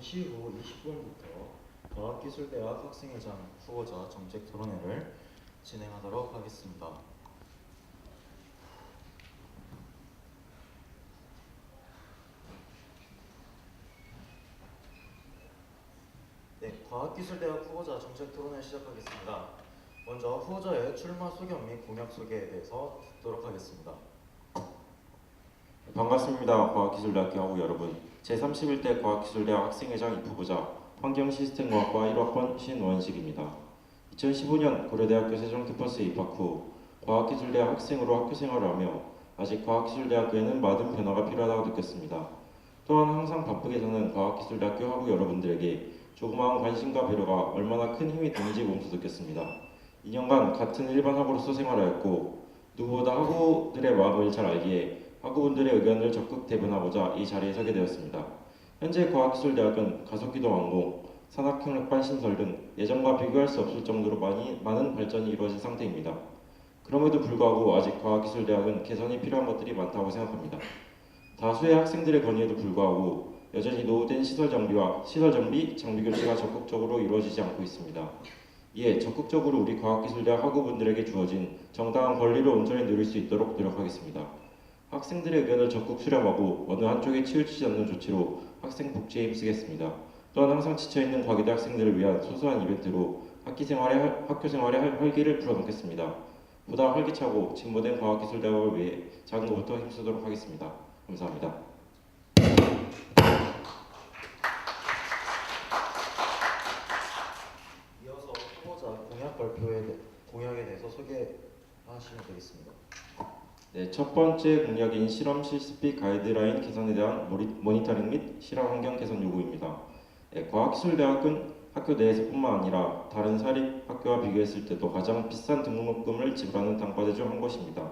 잠시 후 20분부터 과학기술대학 학생회장 후보자 정책 토론회를 진행하도록 하겠습니다. 네, 과학기술대학 후보자 정책 토론회 시작하겠습니다. 먼저 후보자의 출마 소견 및 공약 소개에 대해서 듣도록 하겠습니다. 반갑습니다. 과학기술대학교 학우 여러분. 제31대 과학기술대학 학생회장 입후보자 환경시스템공학과 1학번 신원식입니다. 2015년 고려대학교 세종 캠퍼스에 입학 후 과학기술대학 학생으로 학교 생활을 하며 아직 과학기술대학교에는 많은 변화가 필요하다고 느꼈습니다. 또한 항상 바쁘게 사는 과학기술대학교 학우 여러분들에게 조그마한 관심과 배려가 얼마나 큰 힘이 되는지 몸소 느꼈습니다. 2년간 같은 일반 학우로서 생활하였고 누구보다 학우들의 마음을 잘 알기에 학우분들의 의견을 적극 대변하고자 이 자리에 서게 되었습니다. 현재 과학기술대학은 가속기동 완공, 산학협력반 신설 등 예전과 비교할 수 없을 정도로 많은 발전이 이루어진 상태입니다. 그럼에도 불구하고 아직 과학기술대학은 개선이 필요한 것들이 많다고 생각합니다. 다수의 학생들의 건의에도 불구하고 여전히 노후된 시설 정비, 장비 교체가 적극적으로 이루어지지 않고 있습니다. 이에 적극적으로 우리 과학기술대학 학우분들에게 주어진 정당한 권리를 온전히 누릴 수 있도록 노력하겠습니다. 학생들의 의견을 적극 수렴하고 어느 한쪽에 치우치지 않는 조치로 학생 복지에 힘쓰겠습니다. 또한 항상 지쳐있는 과기대 학생들을 위한 소소한 이벤트로 학교 생활에 활기를 불어넣겠습니다. 보다 활기차고 진보된 과학기술대학을 위해 작은 것부터 힘쓰도록 하겠습니다. 감사합니다. 이어서 후보자 공약에 대해서 소개하시면 되겠습니다. 네, 첫 번째 공약인 실험 실습비 가이드라인 개선에 대한 모니터링 및 실험 환경 개선 요구입니다. 과학기술대학은 학교 내에서뿐만 아니라 다른 사립학교와 비교했을 때도 가장 비싼 등록금을 지불하는 단과대 중 한 곳입니다.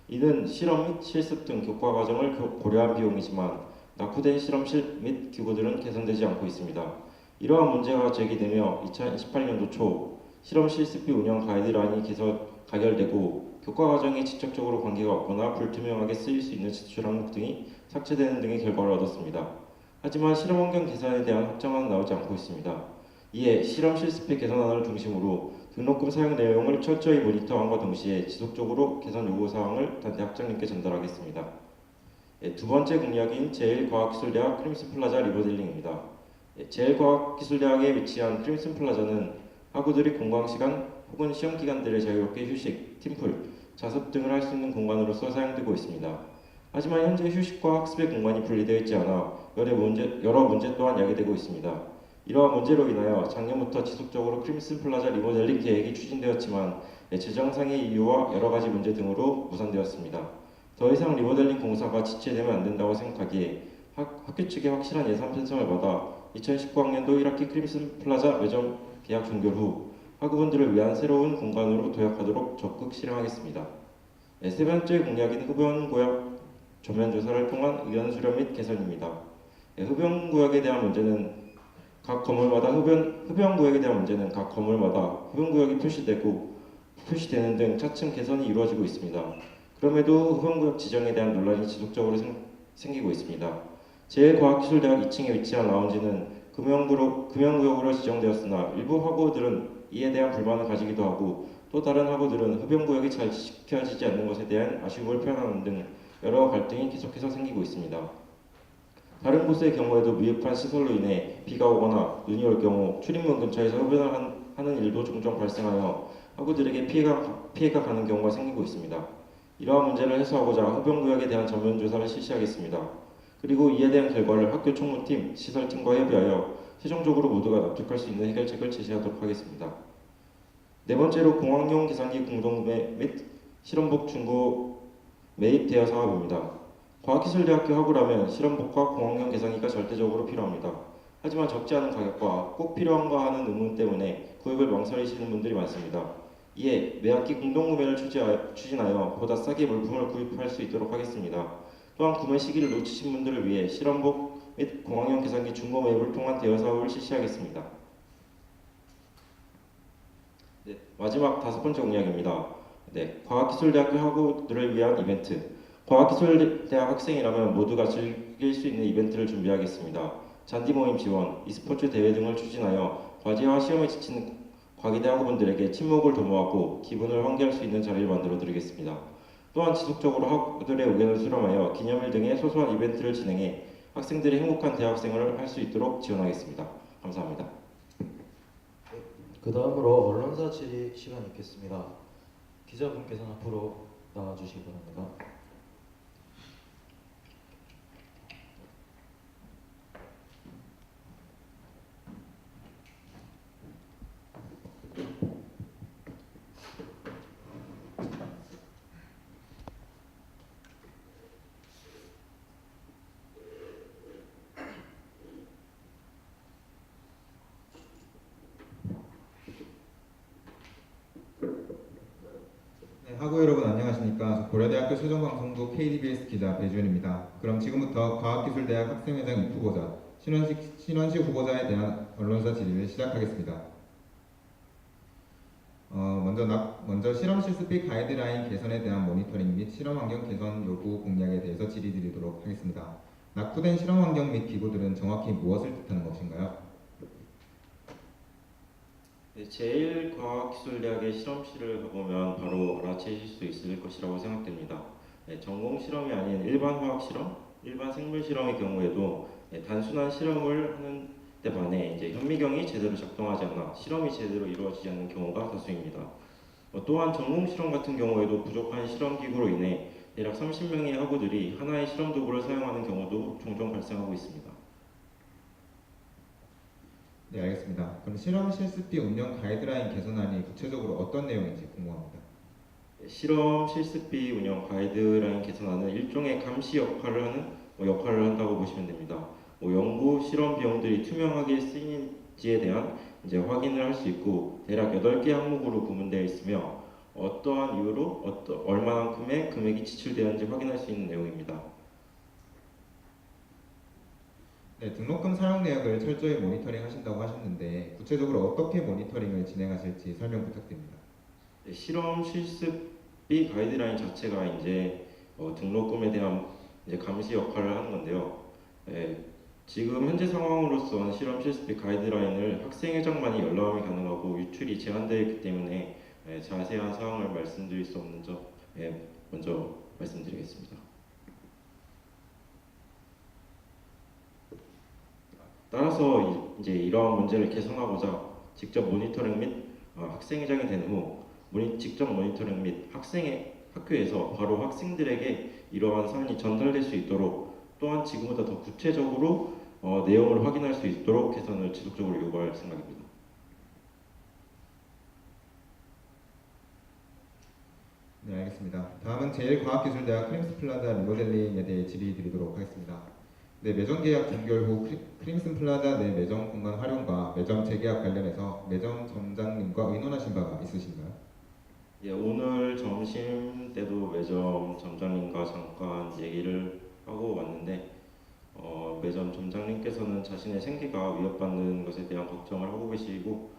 이는 실험 및 실습 등 교과 과정을 고려한 비용이지만 낙후된 실험실 및 기구들은 개선되지 않고 있습니다. 이러한 문제가 제기되며 2028년도 초 실험 실습비 운영 가이드라인이 가결되고 교과 과정에 직접적으로 관계가 없거나 불투명하게 쓰일 수 있는 지출 항목 등이 삭제되는 등의 결과를 얻었습니다. 하지만 실험 환경 개선에 대한 확정안은 나오지 않고 있습니다. 이에 실험 실습비 개선안을 중심으로 등록금 사용 내용을 철저히 모니터함과 동시에 지속적으로 개선 요구 사항을 단대 학장님께 전달하겠습니다. 두 번째 공약인 제1과학기술대학 크림슨 플라자 리모델링입니다. 제1과학기술대학에 위치한 크림슨 플라자는 학우들이 공강 시간 혹은 시험 기간들에 자유롭게 휴식, 팀플, 자습 등을 할 수 있는 공간으로서 사용되고 있습니다. 하지만 현재 휴식과 학습의 공간이 분리되어 있지 않아 여러 문제 또한 야기되고 있습니다. 이러한 문제로 인하여 작년부터 지속적으로 크림슨 플라자 리모델링 계획이 추진되었지만 재정상의 이유와 여러 가지 문제 등으로 무산되었습니다. 더 이상 리모델링 공사가 지체되면 안 된다고 생각하기에 학교 측의 확실한 예산 편성을 받아 2019학년도 1학기 크림슨 플라자 매점 계약 종결 후 학우분들을 위한 새로운 공간으로 도약하도록 적극 실행하겠습니다. 세 번째 공약인 흡연구역 전면조사를 통한 의견 수렴 및 개선입니다. 흡연구역에 대한 문제는 각 건물마다 흡연구역이 표시되는 등 차츰 개선이 이루어지고 있습니다. 그럼에도 흡연구역 지정에 대한 논란이 지속적으로 생기고 있습니다. 제1과학기술대학 2층에 위치한 라운지는 금연구역으로 지정되었으나 일부 학우들은 이에 대한 불만을 가지기도 하고 또 다른 학우들은 흡연구역이 잘 지켜지지 않는 것에 대한 아쉬움을 표현하는 등 여러 갈등이 계속해서 생기고 있습니다. 다른 곳의 경우에도 미흡한 시설로 인해 비가 오거나 눈이 올 경우 출입문 근처에서 흡연을 하는 일도 종종 발생하여 학우들에게 피해가 가는 경우가 생기고 있습니다. 이러한 문제를 해소하고자 흡연구역에 대한 전면조사를 실시하겠습니다. 그리고 이에 대한 결과를 학교 총무팀, 시설팀과 협의하여 최종적으로 모두가 납득할 수 있는 해결책을 제시하도록 하겠습니다. 네 번째로 공학용 계산기 공동구매 및 실험복 중고 매입 대여 사업입니다. 과학기술대학교 학우라면 실험복과 공학용 계산기가 절대적으로 필요합니다. 하지만 적지 않은 가격과 꼭 필요한가 하는 의문 때문에 구입을 망설이시는 분들이 많습니다. 이에 매학기 공동구매를 추진하여 보다 싸게 물품을 구입할 수 있도록 하겠습니다. 또한 구매 시기를 놓치신 분들을 위해 실험복 및 공학용 계산기 중고 매입을 통한 대여 사업을 실시하겠습니다. 마지막 다섯 번째 공약입니다. 과학기술대학교 학우들을 위한 이벤트. 과학기술대학 학생이라면 모두가 즐길 수 있는 이벤트를 준비하겠습니다. 잔디 모임 지원, e스포츠 대회 등을 추진하여 과제와 시험에 지친 과기대 학우분들에게 친목을 도모하고 기분을 환기할 수 있는 자리를 만들어 드리겠습니다. 또한 지속적으로 학우들의 의견을 수렴하여 기념일 등의 소소한 이벤트를 진행해 학생들이 행복한 대학생활을 할 수 있도록 지원하겠습니다. 감사합니다. 그 다음으로 언론사 질의 시간이 있겠습니다. 기자분께서는 앞으로 나와주시기 바랍니다. 네, 학우 여러분 안녕하십니까? 저 고려대학교 최종방송국 KDBS 기자 배준입니다. 그럼 지금부터 과학기술대학 학생회장 입후보자, 신원식 후보자에 대한 언론사 질의를 시작하겠습니다. 먼저 실험 실습비 가이드라인 개선에 대한 모니터링 및 실험 환경 개선 요구 공약에 대해서 질의드리도록 하겠습니다. 낙후된 실험 환경 및 기구들은 정확히 무엇을 뜻하는 것인가요? 네, 제1과학기술대학의 실험실을 가보면 바로 알아채실 수 있을 것이라고 생각됩니다. 네, 전공 실험이 아닌 일반 화학 실험, 일반 생물 실험의 경우에도 단순한 실험을 하는 데 반해 현미경이 제대로 작동하지 않아 실험이 제대로 이루어지지 않는 경우가 다수입니다. 또한 전공 실험 같은 경우에도 부족한 실험 기구로 인해 대략 30명의 학우들이 하나의 실험 도구를 사용하는 경우도 종종 발생하고 있습니다. 네, 알겠습니다. 그럼 실험 실습비 운영 가이드라인 개선안이 구체적으로 어떤 내용인지 궁금합니다. 실험 실습비 운영 가이드라인 개선안은 일종의 감시 역할을 한다고 보시면 됩니다. 연구 실험 비용들이 투명하게 쓰이는지에 대한 확인을 할 수 있고 대략 8개 항목으로 구분되어 있으며 어떠한 이유로 얼마만큼의 금액이 지출되었는지 확인할 수 있는 내용입니다. 네, 등록금 사용 내역을 철저히 모니터링 하신다고 하셨는데 구체적으로 어떻게 모니터링을 진행하실지 설명 부탁드립니다. 네, 실험 실습비 가이드라인 자체가 등록금에 대한 감시 역할을 하는 건데요. 지금 현재 상황으로선 실험 실습비 가이드라인을 학생회장만이 열람이 가능하고 유출이 제한되어 있기 때문에 자세한 사항을 말씀드릴 수 없는 점 먼저 말씀드리겠습니다. 따라서 이러한 문제를 개선하고자 직접 모니터링 및 학생회장이 된 후 직접 모니터링 및 학교에서 바로 학생들에게 이러한 사안이 전달될 수 있도록 또한 지금보다 더 구체적으로 내용을 확인할 수 있도록 개선을 지속적으로 요구할 생각입니다. 네, 알겠습니다. 다음은 제1과학기술대학 크림슨 플라자 리모델링에 대해 질의 드리도록 하겠습니다. 네, 매점 계약 종결 후 크림슨 플라자 내 매점 공간 활용과 매점 재계약 관련해서 매점 점장님과 의논하신 바가 있으신가요? 예, 오늘 점심 때도 매점 점장님과 잠깐 얘기를 하고 왔는데 매점 점장님께서는 자신의 생계가 위협받는 것에 대한 걱정을 하고 계시고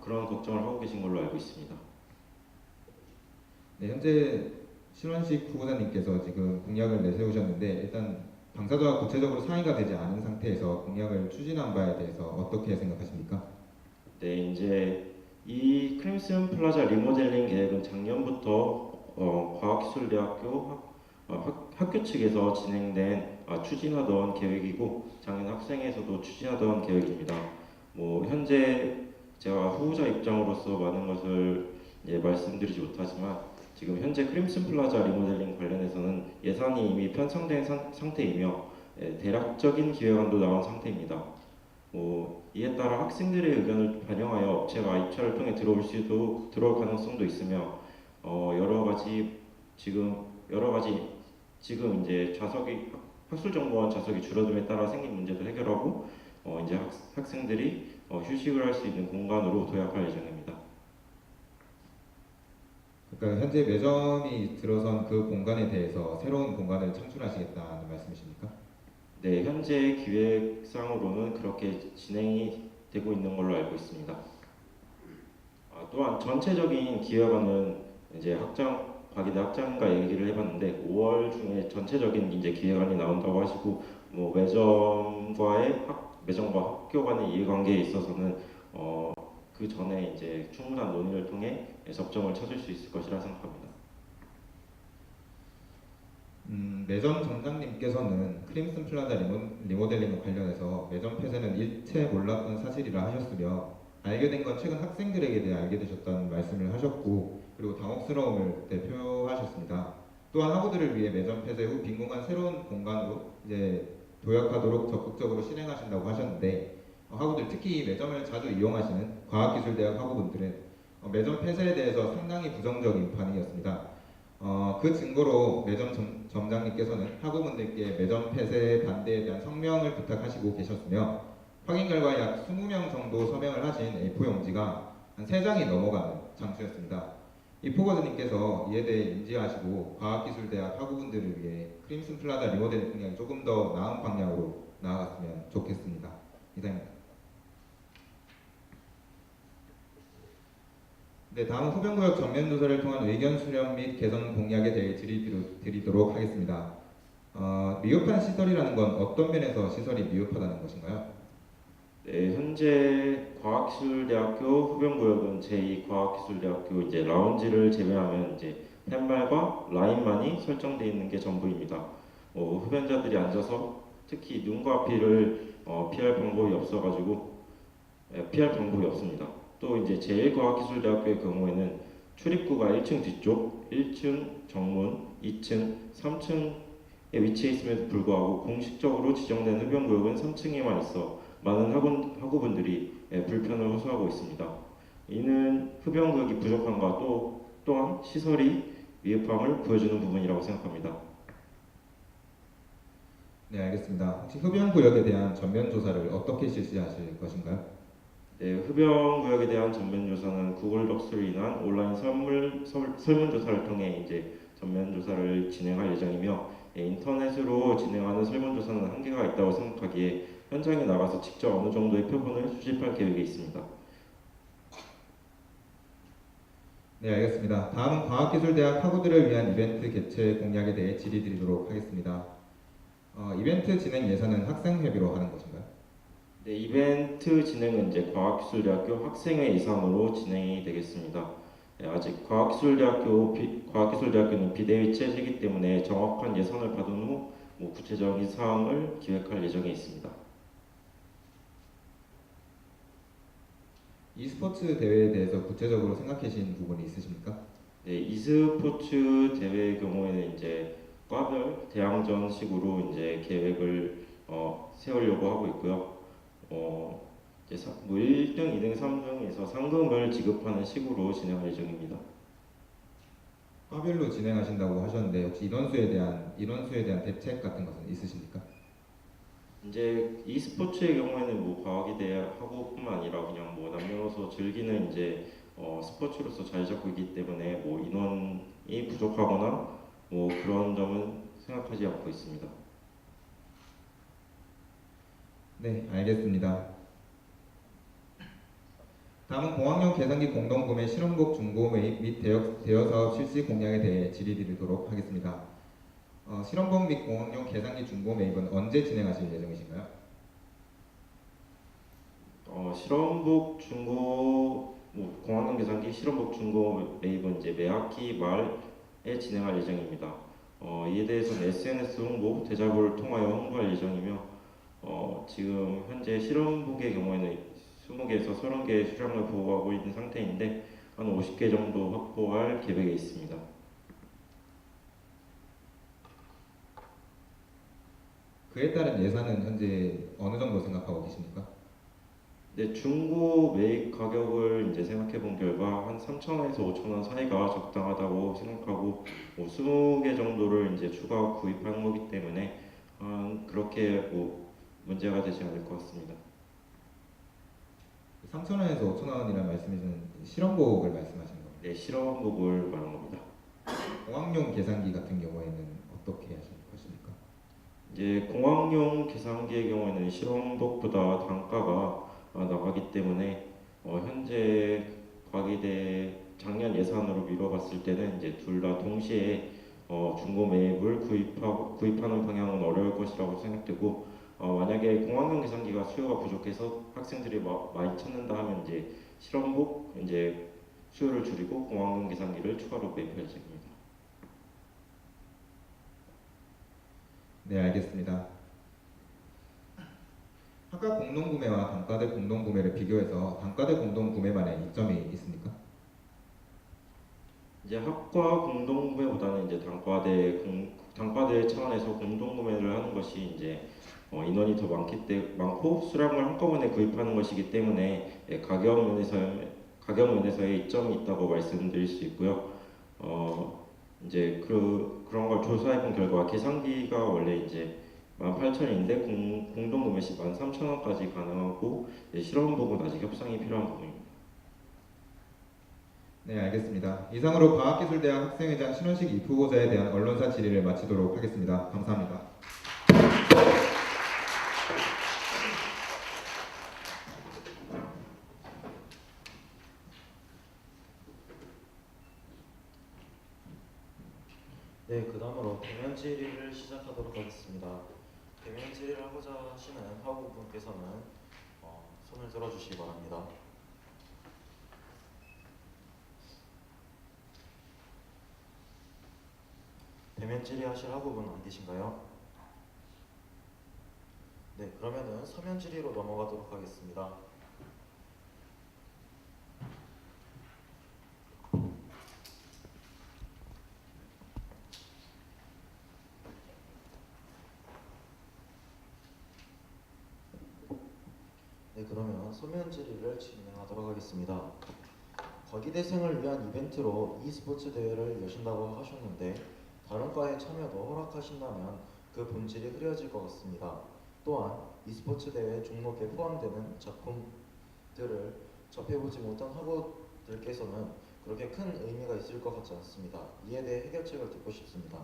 그런 걱정을 하고 계신 걸로 알고 있습니다. 네, 현재 신원식 후보자님께서 지금 공약을 내세우셨는데 일단 당사자와 구체적으로 상의가 되지 않은 상태에서 공약을 추진한 바에 대해서 어떻게 생각하십니까? 네, 이 크림슨 플라자 리모델링 계획은 작년부터 과학기술대학교 학교 측에서 추진하던 계획이고 작년 학생회에서도 추진하던 계획입니다. 현재 제가 후보자 입장으로서 많은 것을 말씀드리지 못하지만 지금 현재 크림슨 플라자 리모델링 관련해서는 예산이 이미 편성된 상태이며 대략적인 기획안도 나온 상태입니다. 이에 따라 학생들의 의견을 반영하여 업체가 입찰을 통해 들어올 가능성도 있으며 지금 학술정보원 좌석이 줄어듦에 따라 생긴 문제도 해결하고 학생들이 휴식을 할 수 있는 공간으로 도약할 예정입니다. 그러니까 현재 매점이 들어선 그 공간에 대해서 새로운 공간을 창출하시겠다는 말씀이십니까? 네, 현재 기획상으로는 그렇게 진행이 되고 있는 걸로 알고 있습니다. 또한 전체적인 기획안은 과기대 학장과 얘기를 해봤는데 5월 중에 전체적인 기획안이 나온다고 하시고 뭐 매점과 학교 간의 이해관계에 있어서는 그 전에 이제 충분한 논의를 통해 접점을 찾을 수 있을 것이라 생각합니다. 매점 점장님께서는 크림슨 플라자 리모델링과 관련해서 매점 폐쇄는 일체 몰랐던 사실이라 하셨으며 알게 된 건 최근 학생들에게 대해 알게 되셨다는 말씀을 하셨고 그리고 당혹스러움을 표하셨습니다. 또한 학우들을 위해 매점 폐쇄 후 빈 공간 새로운 공간으로 이제 도약하도록 적극적으로 실행하신다고 하셨는데 학우들 특히 매점을 자주 이용하시는 과학기술대학 학우분들은 매점 폐쇄에 대해서 상당히 부정적인 반응이었습니다. 그 증거로 매점 점장님께서는 학우분들께 매점 폐쇄 반대에 대한 성명을 부탁하시고 계셨으며 확인 결과 약 20명 정도 서명을 하신 A4 용지가 한 3장이 넘어가는 장수였습니다. 이 포거드님께서 이에 대해 인지하시고 과학기술대학 학우분들을 위해 크림슨 플라자 리모델링 공약이 조금 더 나은 방향으로 나아갔으면 좋겠습니다. 이상입니다. 네, 다음 흡연구역 전면 조사를 통한 의견 수렴 및 개선 공약에 대해 드리도록 하겠습니다. 미흡한 시설이라는 건 어떤 면에서 시설이 미흡하다는 것인가요? 네, 현재 과학기술대학교 흡연구역은 제2과학기술대학교 이제 라운지를 제외하면 이제 팻말과 라인만이 설정되어 있는 게 전부입니다. 흡연자들이 앉아서 특히 눈과 피를 피할 방법이 없습니다. 또 이제 제1과학기술대학교의 경우에는 출입구가 1층 뒤쪽, 1층 정문, 2층, 3층에 위치해 있음에도 불구하고 공식적으로 지정된 흡연구역은 3층에만 있어 많은 학우분들이 불편을 호소하고 있습니다. 이는 흡연구역이 부족함과 또한 시설이 미흡함을 보여주는 부분이라고 생각합니다. 네, 알겠습니다. 혹시 흡연구역에 대한 전면 조사를 어떻게 실시하실 것인가요? 네, 흡연구역에 대한 전면조사는 구글 덕스로 인한 온라인 설문조사를 통해 이제 전면조사를 진행할 예정이며 인터넷으로 진행하는 설문조사는 한계가 있다고 생각하기에 현장에 나가서 직접 어느 정도의 표본을 수집할 계획이 있습니다. 네, 알겠습니다. 다음은 과학기술대학 학우들을 위한 이벤트 개최 공약에 대해 질의드리도록 하겠습니다. 이벤트 진행 예산은 학생회비로 하는 것인가요? 네, 이벤트 진행은 이제 과학기술대학교 학생회 예산으로 진행이 되겠습니다. 아직 과학기술대학교는 비대위 체제이기 때문에 정확한 예산을 받은 후 구체적인 사항을 기획할 예정에 있습니다. e스포츠 대회에 대해서 구체적으로 생각하신 부분이 있으십니까? 네, e스포츠 대회의 경우에는 이제 과별 대항전식으로 이제 계획을 세우려고 하고 있고요. 이제 1등, 2등, 3등에서 상금을 지급하는 식으로 진행할 예정입니다. 과별로 진행하신다고 하셨는데 혹시 인원수에 대한 대책 같은 것은 있으십니까? 이제 e스포츠의 경우에는 과학이 하고뿐만 아니라 그냥 남녀노소 즐기는 이제 스포츠로서 자리 잡고 있기 때문에 인원이 부족하거나 그런 점은 생각하지 않고 있습니다. 네, 알겠습니다. 다음은 공학용 계산기 공동구매 실험복 중고 매입 및 대여 사업 실시 공약에 대해 질의드리도록 하겠습니다. 실험복 및 공학용 계산기 중고 매입은 언제 진행하실 예정이신가요? 실험복 중고 공학용 계산기 실험복 중고 매입은 이제 매학기 말에 진행할 예정입니다. 이에 대해서는 SNS 홍보, 대자보를 통하여 홍보할 예정이며 지금 현재 실험복의 경우에는 20개에서 30개의 수량을 보고하고 있는 상태인데 한 50개 정도 확보할 계획에 있습니다. 그에 따른 예산은 현재 어느 정도 생각하고 계십니까? 네, 중고 매입 가격을 이제 생각해 본 결과 한 3,000원에서 5,000원 사이가 적당하다고 생각하고 20개 정도를 이제 추가 구입하는 거기 때문에 그렇게 문제가 되지 않을 것 같습니다. 3,000원에서 5,000원이라는 말씀이신 실험복을 말씀하시는 겁니다. 네, 실험복을 말한 겁니다. 공학용 계산기 같은 경우에는 어떻게 하실 것입니까? 이제 공학용 계산기의 경우에는 실험복보다 단가가 나가기 때문에 현재 과기대 작년 예산으로 미뤄봤을 때는 이제 둘 다 동시에 중고 매입을 구입하는 방향은 어려울 것이라고 생각되고 만약에 공학용 계산기가 수요가 부족해서 학생들이 많이 찾는다 하면 이제 실험복 이제 수요를 줄이고 공학용 계산기를 추가로 구입할 예정입니다. 네, 알겠습니다. 학과 공동구매와 단과대 공동구매를 비교해서 단과대 공동구매만의 이점이 있습니까? 이제 학과 공동구매보다는 이제 단과대 차원에서 공동구매를 하는 것이 이제 인원이 더 많고 수량을 한꺼번에 구입하는 것이기 때문에 가격 면에서의 이점이 있다고 말씀드릴 수 있고요. 이제 그런 걸 조사해 본 결과 계산기가 원래 이제 18,000원인데 공동구매 시 13,000원까지 가능하고 실험복은 아직 협상이 필요한 부분입니다. 네, 알겠습니다. 이상으로 과학기술대학 학생회장 신원식 입후보자에 대한 언론사 질의를 마치도록 하겠습니다. 감사합니다. 네, 그 다음으로 대면 질의를 시작하도록 하겠습니다. 대면 질의를 하고자 하시는 학우분께서는 손을 들어주시기 바랍니다. 대면 질의하실 학우분 안 계신가요? 네, 그러면은 서면 질의로 넘어가도록 하겠습니다. 네, 그러면 서면 질의를 진행하도록 하겠습니다. 과기대생을 위한 이벤트로 e스포츠 대회를 여신다고 하셨는데 다른 과의 참여도 허락하신다면 그 본질이 흐려질 것 같습니다. 또한 e스포츠 대회 종목에 포함되는 작품들을 접해보지 못한 학우들께서는 그렇게 큰 의미가 있을 것 같지 않습니다. 이에 대해 해결책을 듣고 싶습니다.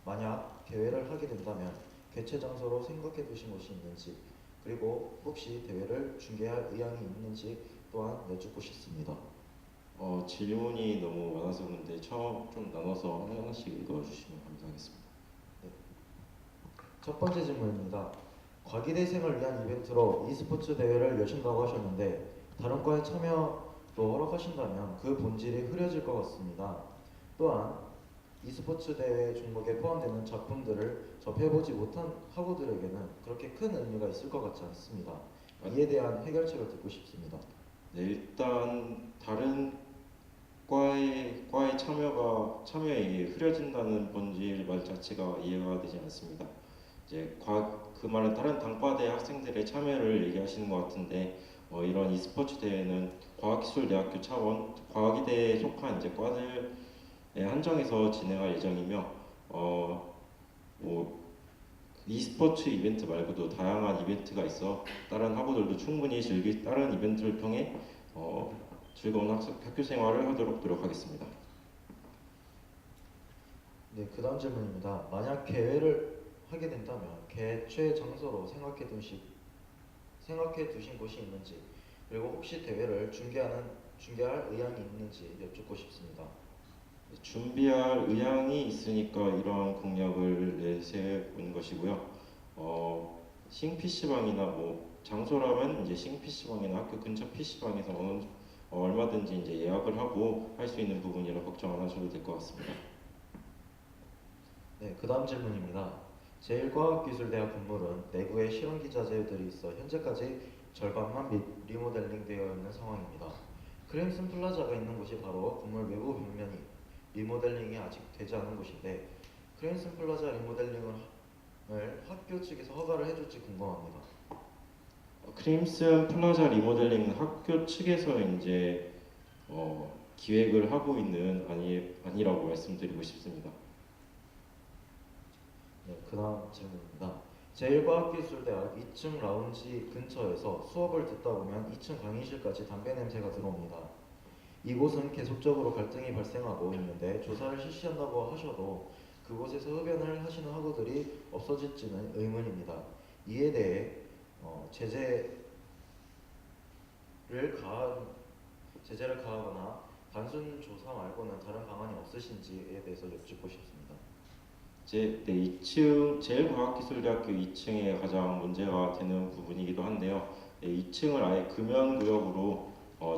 만약 대회를 하게 된다면 개최 장소로 생각해 두신 곳이 있는지, 그리고 혹시 대회를 중계할 의향이 있는지 또한 여쭙고 싶습니다. 질문이 너무 많아서 그런데 처음 좀 나눠서 하나씩 읽어주시면 감사하겠습니다. 네. 첫 번째 질문입니다. 과기대생을 위한 이벤트로 e스포츠 대회를 여신다고 하셨는데 다른 과의 참여도 허락하신다면 그 본질이 흐려질 것 같습니다. 또한 e스포츠 대회 종목에 포함되는 작품들을 접해보지 못한 학우들에게는 그렇게 큰 의미가 있을 것 같지 않습니다. 이에 대한 해결책을 듣고 싶습니다. 네, 일단 다른 과의 참여에 의해 흐려진다는 본질 말 자체가 이해가 되지 않습니다. 이제 그 말은 다른 단과대 학생들의 참여를 얘기하시는 것 같은데 이런 e스포츠 대회는 과학기술대학교 차원 과학이대에 속한 이제 과들에 한정해서 진행할 예정이며 뭐 e스포츠 이벤트 말고도 다양한 이벤트가 있어 다른 학우들도 충분히 다른 이벤트를 통해 즐거운 학교 생활을 하도록 노력하겠습니다. 네, 그 다음 질문입니다. 만약 대회를 하게 된다면 개최 장소로 생각해 두신 곳이 있는지, 그리고 혹시 대회를 중계할 의향이 있는지 여쭙고 싶습니다. 준비할 의향이 있으니까 이러한 공약을 내세운 것이고요. 싱 PC방이나 뭐 장소라면 이제 싱 PC방이나 학교 근처 PC방에서 얼마든지 이제 예약을 하고 할 수 있는 부분이라 걱정 안 하셔도 될 것 같습니다. 네, 그 다음 질문입니다. 제1과학기술대학 건물은 내부에 실험기자재들이 있어 현재까지 절반만 리모델링 되어 있는 상황입니다. 크림슨 플라자가 있는 곳이 바로 건물 외부 벽면이 리모델링이 아직 되지 않은 곳인데 크림슨 플라자 리모델링을 학교 측에서 허가를 해줄지 궁금합니다. 크림슨 플라자 리모델링은 학교 측에서 이제 기획을 하고 있는 아니라고 말씀드리고 싶습니다. 네, 그 다음 질문입니다. 제1과학기술대학 2층 라운지 근처에서 수업을 듣다 보면 2층 강의실까지 담배 냄새가 들어옵니다. 이곳은 계속적으로 갈등이 발생하고 있는데 조사를 실시한다고 하셔도 그곳에서 흡연을 하시는 학우들이 없어질지는 의문입니다. 이에 대해 제재를 가하거나 단순 조사 말고는 다른 방안이 없으신지에 대해서 여쭙고 싶습니다. 네, 2층 제일과학기술대학교 2층에 가장 문제가 되는 부분이기도 한데요. 네, 2층을 아예 금연구역으로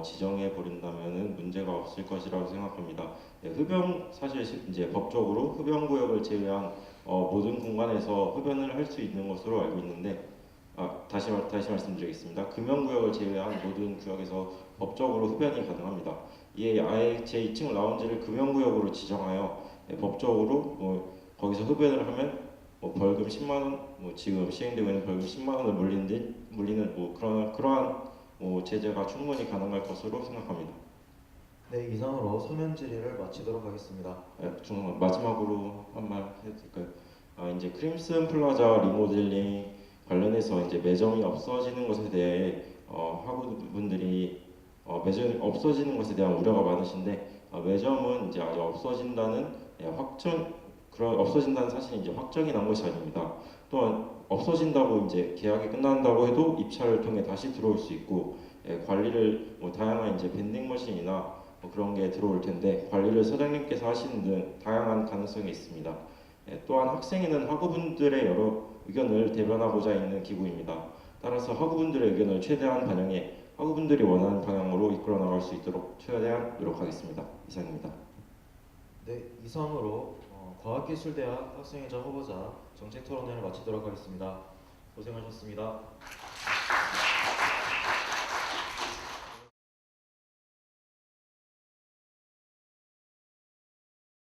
지정해 버린다면은 문제가 없을 것이라고 생각합니다. 네, 사실 이제 법적으로 흡연구역을 제외한 모든 공간에서 흡연을 할 수 있는 것으로 알고 있는데, 다시 말씀드리겠습니다. 금연구역을 제외한 모든 구역에서 법적으로 흡연이 가능합니다. 이에 아예 제 2층 라운지를 금연구역으로 지정하여 법적으로 거기서 흡연을 하면 벌금 10만 원, 지금 시행되고 있는 벌금 10만 원을 물리는 그러한 제재가 충분히 가능할 것으로 생각합니다. 네, 이상으로 소면 질의를 마치도록 하겠습니다. 마지막으로 한 말 해도 될까요? 이제 크림슨 플라자 리모델링 관련해서 이제 매점이 없어지는 것에 대해 학우분들이 매점이 없어지는 것에 대한 우려가 많으신데, 매점은 이제 아직 없어진다는 사실이 이제 확정이 난 것이 아닙니다. 또한 없어진다고 이제 계약이 끝난다고 해도 입찰을 통해 다시 들어올 수 있고, 관리를 다양한 이제 밴딩머신이나 그런 게 들어올 텐데 관리를 사장님께서 하시는 등 다양한 가능성이 있습니다. 또한 학생회는 학우분들의 여러 의견을 대변하고자 있는 기구입니다. 따라서 학우분들의 의견을 최대한 반영해 학우분들이 원하는 방향으로 이끌어 나갈 수 있도록 최대한 노력하겠습니다. 이상입니다. 네, 이상으로 과학기술대학 학생회장 후보자 정책 토론회를 마치도록 하겠습니다. 고생하셨습니다.